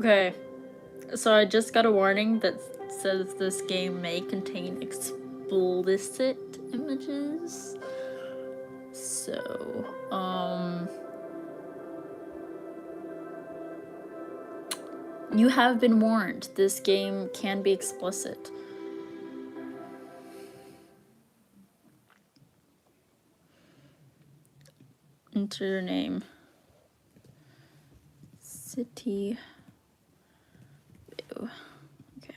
Okay, so I just got a warning that says this game may contain explicit images. So, you have been warned. This game can be explicit. Enter your name. City Boo. Okay.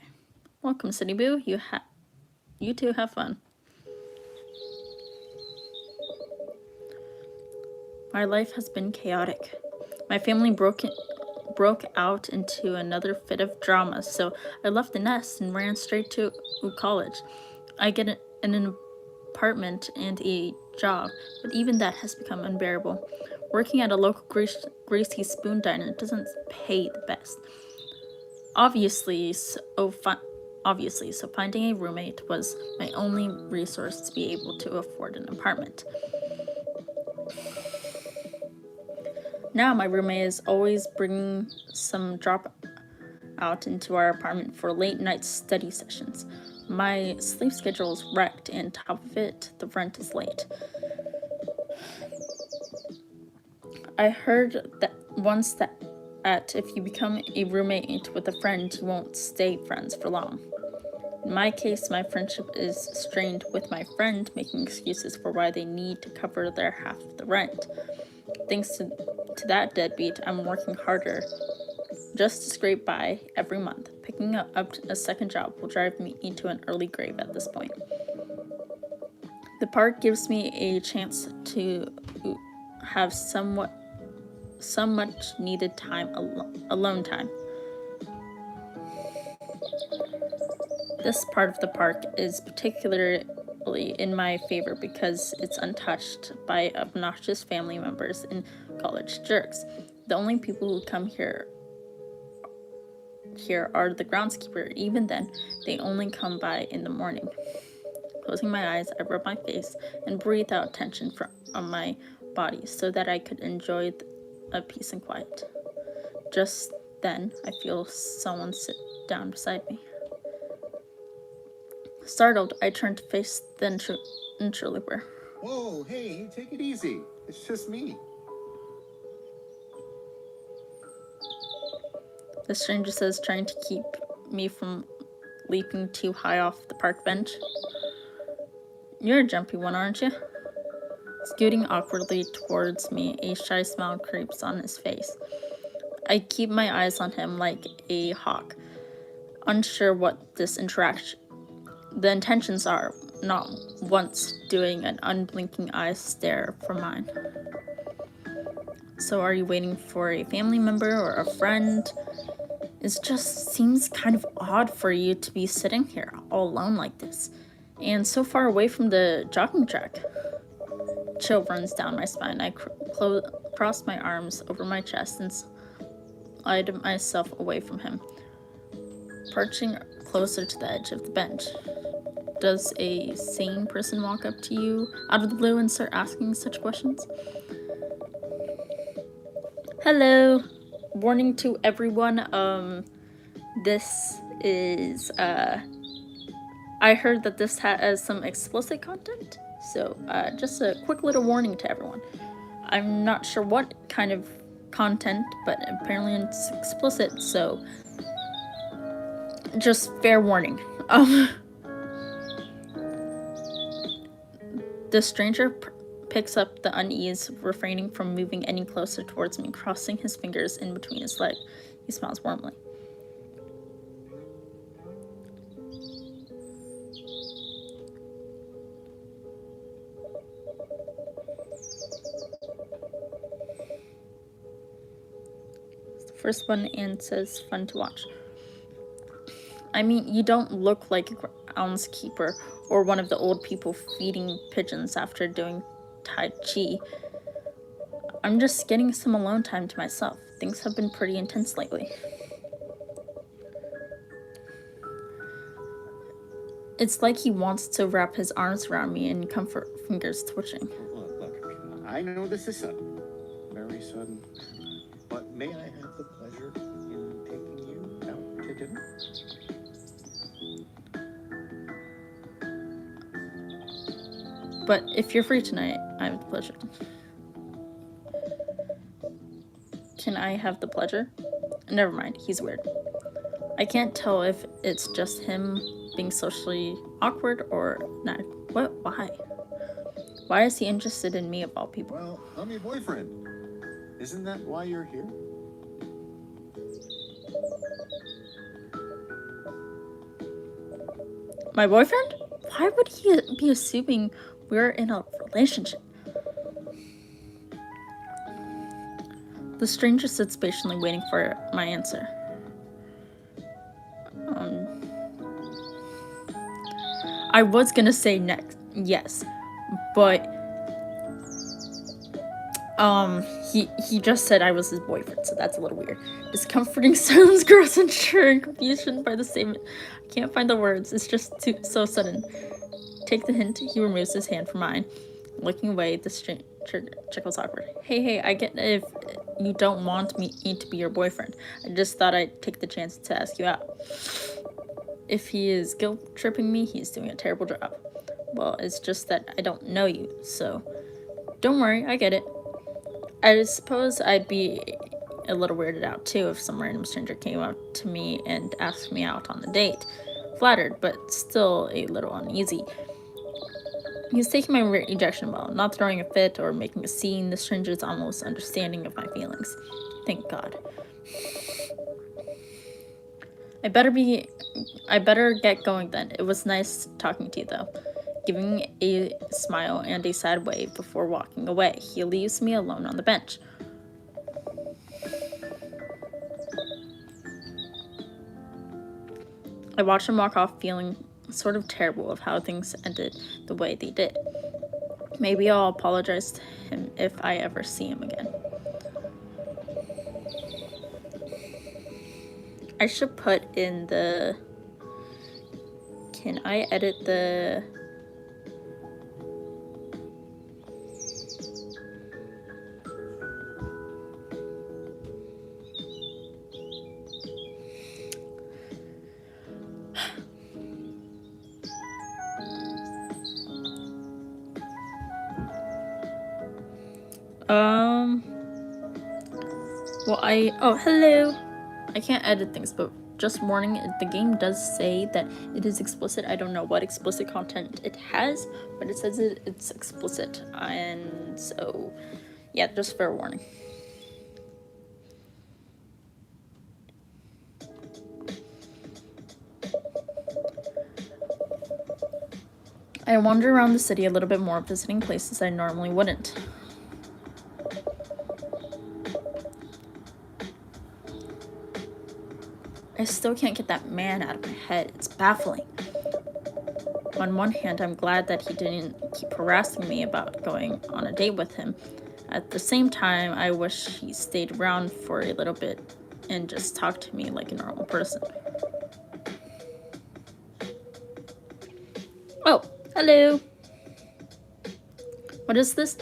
Welcome, City Boo. You two have fun. My life has been chaotic. My family broke out into another fit of drama, so I left the nest and ran straight to college. I get an apartment and a job, but even that has become unbearable. Working at a local greasy spoon diner doesn't pay the best. Obviously, so finding a roommate was my only resource to be able to afford an apartment. Now my roommate is always bringing some drop out into our apartment for late night study sessions. My sleep schedule is wrecked, and top of it, the rent is late. I heard that once that if you become a roommate with a friend, you won't stay friends for long. In my case, my friendship is strained with my friend making excuses for why they need to cover their half of the rent. Thanks to that deadbeat, I'm working harder just to scrape by every month. Picking up a second job will drive me into an early grave at this point. The park gives me a chance to have some much needed time, alone time. This part of the park is particularly in my favor because it's untouched by obnoxious family members and college jerks. The only people who come here are the groundskeeper. Even then, they only come by in the morning. Closing my eyes, I rub my face and breathe out tension from my body so that I could enjoy a peace and quiet. Just then, I feel someone sit down beside me. Startled, I turn to face the interloper. Whoa, hey, take it easy. It's just me. The stranger says, trying to keep me from leaping too high off the park bench. You're a jumpy one, aren't you? Scooting awkwardly towards me, a shy smile creeps on his face. I keep my eyes on him like a hawk, unsure what the intentions are, not once doing an unblinking eye stare from mine. So are you waiting for a family member or a friend? It just seems kind of odd for you to be sitting here all alone like this, and so far away from the jogging track. Chill runs down my spine. I cross my arms over my chest and slide myself away from him, perching closer to the edge of the bench. Does a sane person walk up to you out of the blue and start asking such questions? Hello. Warning to everyone, this is, I heard that this has some explicit content, so just a quick little warning to everyone. I'm not sure what kind of content, but apparently it's explicit, so just fair warning. The stranger picks up the unease, refraining from moving any closer towards me, crossing his fingers in between his legs. He smiles warmly. It's the first one and says fun to watch. I mean, you don't look like a groundskeeper or one of the old people feeding pigeons after doing Tai Chi. I'm just getting some alone time to myself. Things have been pretty intense lately. It's like he wants to wrap his arms around me and comfort fingers twitching. Look, I know this is sudden, very sudden, but may I have the pleasure in taking at dinner? But if you're free tonight, I have the pleasure. Can I have the pleasure? Never mind, he's weird. I can't tell if it's just him being socially awkward or not. What? Why? Why is he interested in me of all people? Well, I'm your boyfriend. Isn't that why you're here? My boyfriend? Why would he be assuming we're in a relationship? The stranger sits patiently waiting for my answer. I was gonna say next, yes, but he just said I was his boyfriend, so that's a little weird. Discomforting sounds, gross and sure, confusion by the statement. I can't find the words. It's just so sudden. Take the hint. He removes his hand from mine. Looking away, the stranger chuckles awkward. Hey, I get if you don't want me to be your boyfriend. I just thought I'd take the chance to ask you out. If he is guilt tripping me, he's doing a terrible job. Well, it's just that I don't know you, so don't worry, I get it. I suppose I'd be a little weirded out too if some random stranger came up to me and asked me out on a date. Flattered, but still a little uneasy. He's taking my rejection well, not throwing a fit or making a scene. The stranger's almost understanding of my feelings. Thank God. I better get going then. It was nice talking to you though. Giving a smile and a sad wave before walking away, he leaves me alone on the bench. I watch him walk off, feeling sort of terrible of how things ended the way they did. Maybe I'll apologize to him if I ever see him again. I should put in the... Can I edit the... Well, oh, hello. I can't edit things, but just warning, the game does say that it is explicit. I don't know what explicit content it has, but it says it's explicit. And so, yeah, just fair warning. I wander around the city a little bit more, visiting places I normally wouldn't. I still can't get that man out of my head. It's baffling. On one hand, I'm glad that he didn't keep harassing me about going on a date with him. At the same time, I wish he stayed around for a little bit and just talked to me like a normal person. Oh, hello. What is this?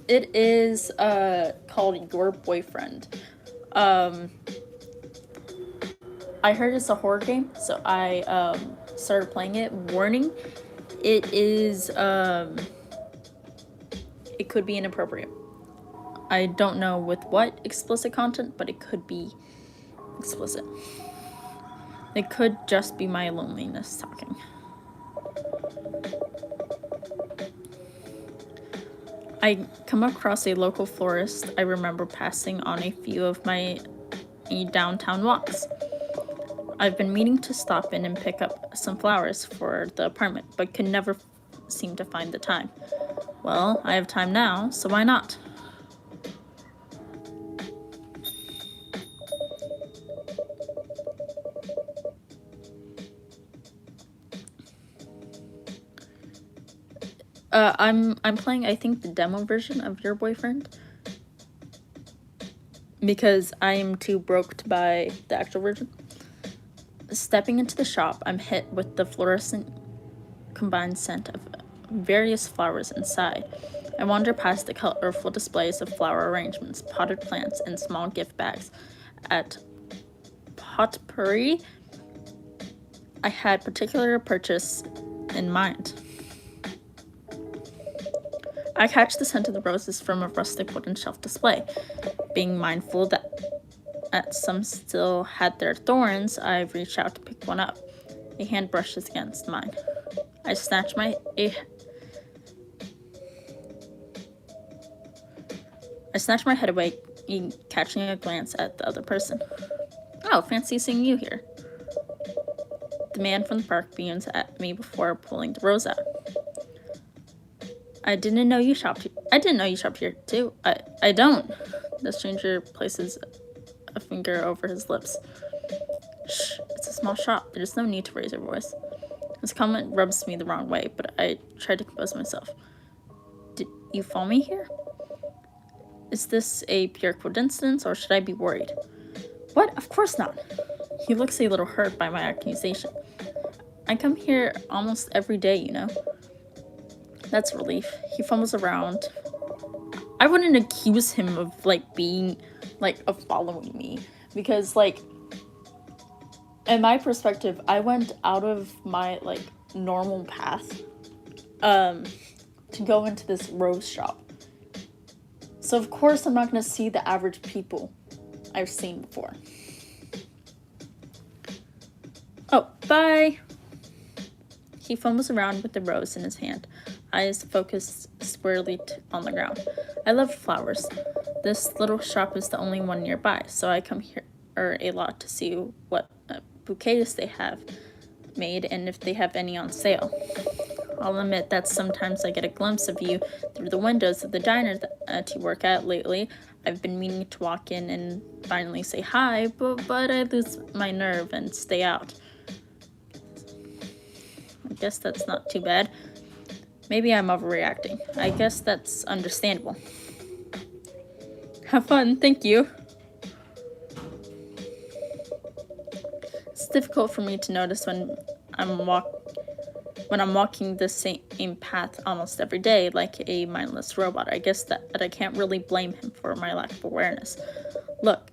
It is called Your Boyfriend. I heard it's a horror game, so I started playing it. Warning, it is it could be inappropriate. I don't know with what explicit content, but it could be explicit. It could just be my loneliness talking. I come across a local florist. I remember passing on a few of my downtown walks. I've been meaning to stop in and pick up some flowers for the apartment, but could never seem to find the time. Well, I have time now, so why not? I'm playing, I think, the demo version of Your Boyfriend, because I am too broke to buy the actual version. Stepping into the shop, I'm hit with the fluorescent combined scent of various flowers inside. I wander past the colorful displays of flower arrangements, potted plants, and small gift bags at potpourri, I had particular purchase in mind. I catch the scent of the roses from a rustic wooden shelf display. Being mindful that some still had their thorns, I reach out to pick one up. A hand brushes against mine. I snatch my head away, catching a glance at the other person. Oh, fancy seeing you here. The man from the park beams at me before pulling the rose out. I didn't know you shopped here too. I don't. The stranger places a finger over his lips. Shh, it's a small shop. There's no need to raise your voice. His comment rubs me the wrong way, but I try to compose myself. Did you follow me here? Is this a pure coincidence, or should I be worried? What? Of course not. He looks a little hurt by my accusation. I come here almost every day, you know. That's a relief. He fumbles around. I wouldn't accuse him of, of following me. Because, in my perspective, I went out of my, normal path, to go into this rose shop. So, of course, I'm not going to see the average people I've seen before. Oh, bye! He fumbles around with the rose in his hand, eyes focused squarely on the ground. I love flowers. This little shop is the only one nearby, so I come here a lot to see what bouquets they have made and if they have any on sale. I'll admit that sometimes I get a glimpse of you through the windows of the diner that you work at lately. I've been meaning to walk in and finally say hi, but I lose my nerve and stay out. I guess that's not too bad. Maybe I'm overreacting. I guess that's understandable. Have fun, thank you. It's difficult for me to notice when I'm walking the same path almost every day, like a mindless robot. I guess that I can't really blame him for my lack of awareness. Look,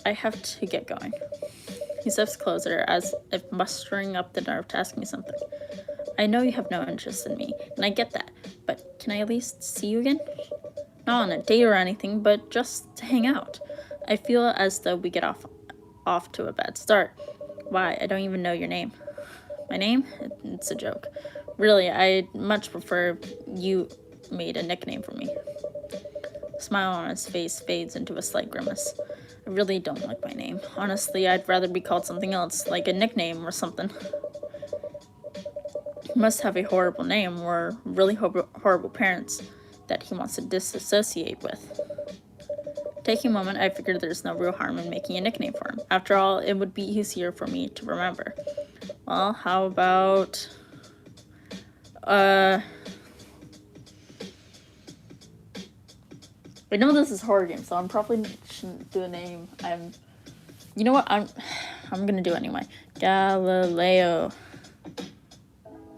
I have to get going. He steps closer, as if mustering up the nerve to ask me something. I know you have no interest in me, and I get that, but can I at least see you again? Not on a date or anything, but just to hang out. I feel as though we get off to a bad start. Why? I don't even know your name. My name? It's a joke. Really, I'd much prefer you made a nickname for me. The smile on his face fades into a slight grimace. I really don't like my name. Honestly, I'd rather be called something else, like a nickname or something. He must have a horrible name or really horrible parents that he wants to disassociate with. Taking a moment, I figured there's no real harm in making a nickname for him. After all, it would be easier for me to remember. Well, how about... I know this is a horror game, so I'm probably shouldn't do a name. You know what? I'm gonna do it anyway. Galileo.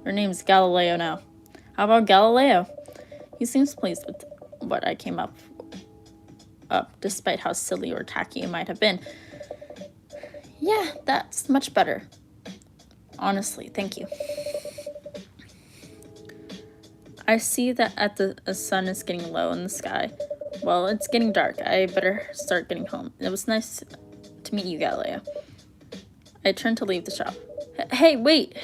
Her name's Galileo now. How about Galileo? He seems pleased with what I came up, despite how silly or tacky it might have been. Yeah, that's much better. Honestly, thank you. I see that the sun is getting low in the sky. Well, it's getting dark. I better start getting home. It was nice to meet you, Galileo. I turn to leave the shop. Hey, wait!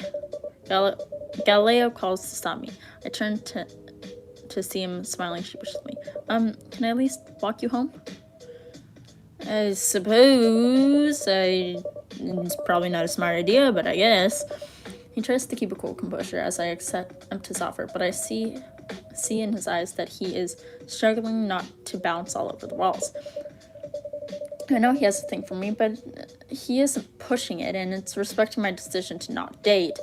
Galileo calls to stop me. I turn to see him smiling sheepishly. Can I at least walk you home? I suppose it's probably not a smart idea, but I guess. He tries to keep a cool composure as I accept his offer, but I see in his eyes that he is struggling not to bounce all over the walls. I know he has a thing for me, but he isn't pushing it, and it's respecting my decision to not date.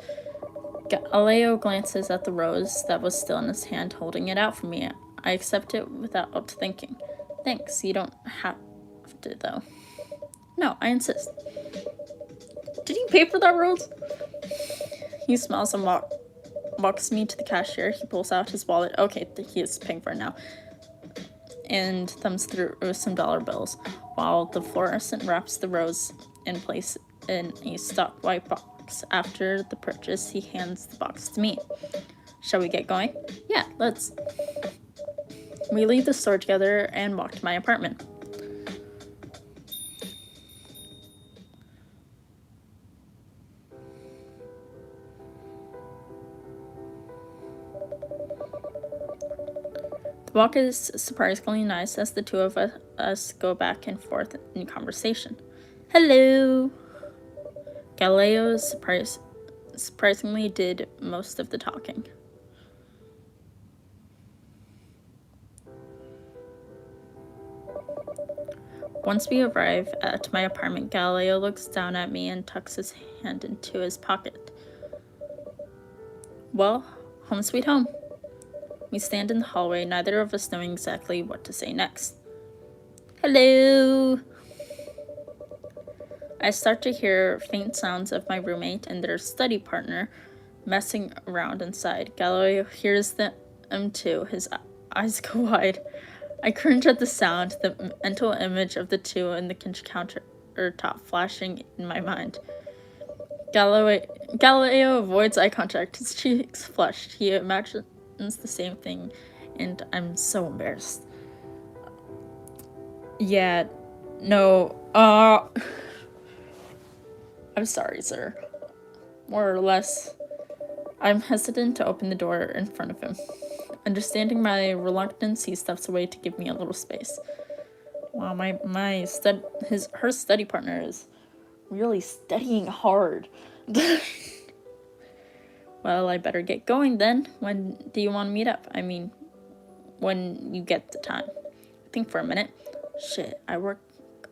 Galileo glances at the rose that was still in his hand, holding it out for me. I accept it without thinking. Thanks, you don't have to, though. No, I insist. Did you pay for that rose? He smiles and walks me to the cashier. He pulls out his wallet. Okay, he is paying for it now. And thumbs through some dollar bills, while the florist wraps the rose and place in a stock white box. After the purchase, he hands the box to me. Shall we get going? Yeah, let's. We leave the store together and walk to my apartment. The walk is surprisingly nice as the two of us go back and forth in conversation. Hello! Galileo surprisingly did most of the talking. Once we arrive at my apartment, Galileo looks down at me and tucks his hand into his pocket. Well, home sweet home. We stand in the hallway, neither of us knowing exactly what to say next. Hello! I start to hear faint sounds of my roommate and their study partner messing around inside. Galileo hears them too. His eyes go wide. I cringe at the sound, the mental image of the two in the kitchen countertop flashing in my mind. Galileo avoids eye contact, his cheeks flushed. He imagines the same thing, and I'm so embarrassed. Yeah, no, I'm sorry, sir. More or less. I'm hesitant to open the door in front of him. Understanding my reluctance, he steps away to give me a little space. Wow, her study partner is really studying hard. Well, I better get going then. When do you want to meet up? I mean, when you get the time. Think for a minute. Shit, I work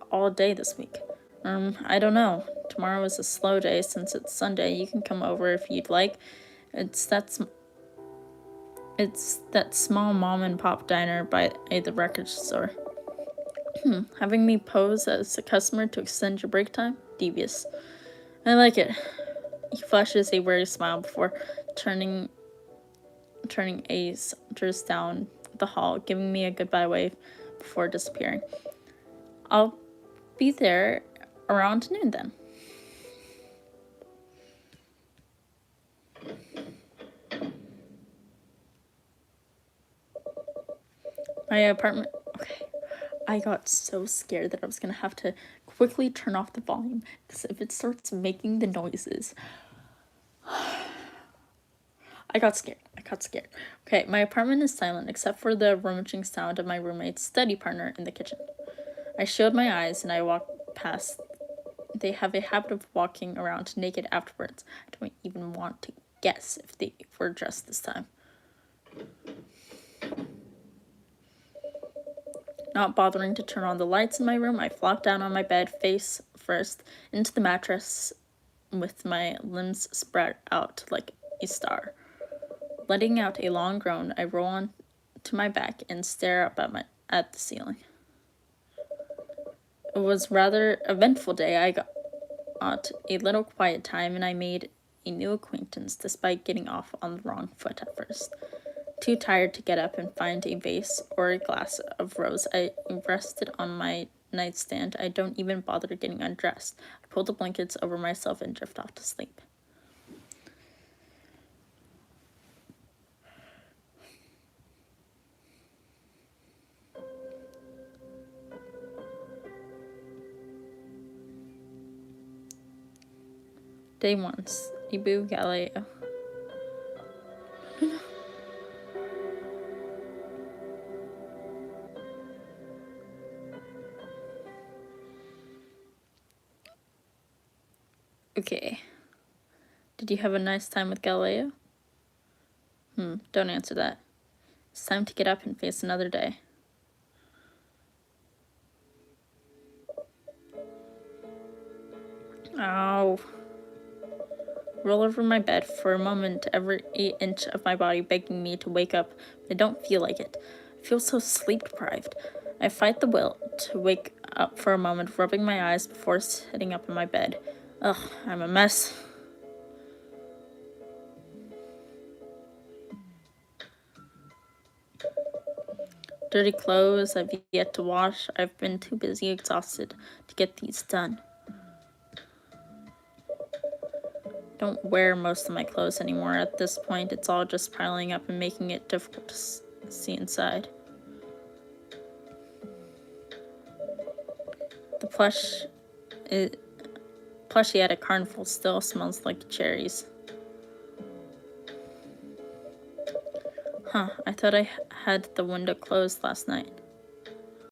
all day this week. I don't know. Tomorrow is a slow day since it's Sunday. You can come over if you'd like. It's that small mom and pop diner by the record store. Having me pose as a customer to extend your break time? Devious. I like it. He flashes a weary smile before turning a saunters down the hall, giving me a goodbye wave before disappearing. I'll be there around noon then. My apartment. Okay. I got so scared that I was gonna have to quickly turn off the volume because if it starts making the noises. I got scared. Okay, my apartment is silent except for the rummaging sound of my roommate's study partner in the kitchen. I shield my eyes and I walk past. They have a habit of walking around naked afterwards. I don't even want to guess if they were dressed this time. Not bothering to turn on the lights in my room, I flop down on my bed, face first, into the mattress with my limbs spread out like a star. Letting out a long groan, I roll onto my back and stare up at the ceiling. It was rather eventful day. I got a little quiet time and I made a new acquaintance despite getting off on the wrong foot at first. Too tired to get up and find a vase or a glass of rose, I rested on my nightstand. I don't even bother getting undressed. I pull the blankets over myself and drift off to sleep. Day 1. Ibu Galileo. Okay. Did you have a nice time with Galileo? Don't answer that. It's time to get up and face another day. Ow. Roll over my bed for a moment, every inch of my body begging me to wake up, but I don't feel like it. I feel so sleep deprived. I fight the will to wake up for a moment, rubbing my eyes before sitting up in my bed. Ugh, I'm a mess. Dirty clothes I've yet to wash. I've been too busy, exhausted to get these done. don't wear most of my clothes anymore. At this point, it's all just piling up and making it difficult to see inside. The plushie at a carnival still smells like cherries. Huh, I thought I had the window closed last night.